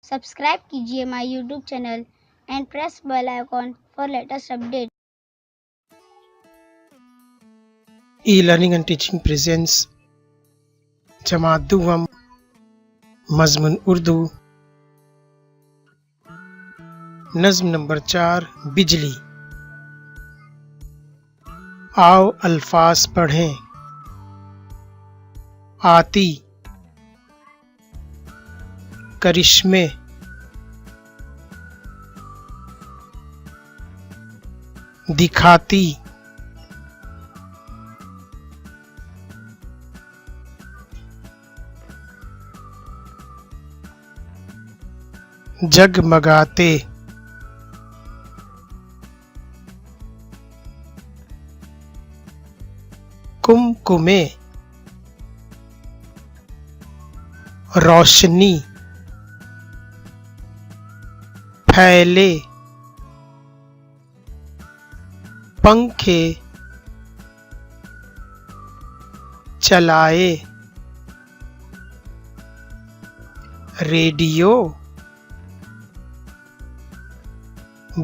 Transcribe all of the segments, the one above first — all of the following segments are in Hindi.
सब्सक्राइब कीजिए my YouTube channel and press bell icon for latest update. E learning and teaching presence जमात दुवम मज़मून उर्दू नज़्म नंबर 4 बिजली। आओ अल्फाज पढ़ें। आती, करिश्मे, दिखाती, जगमगाते, कुमकुमे, रोशनी, फैले, पंखे, चलाए, रेडियो,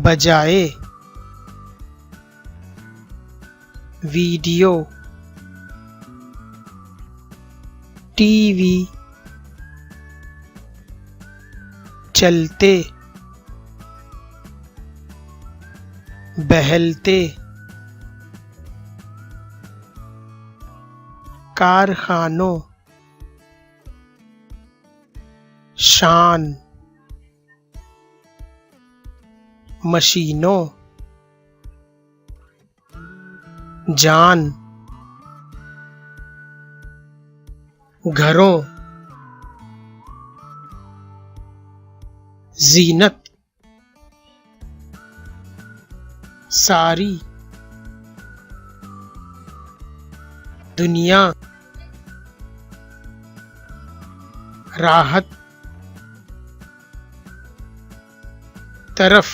बजाए, वीडियो, टीवी, चलते, बहलते, कारखानों, शान, मशीनों, जान, घरों, जीनत, सारी, दुनिया, राहत, तरफ,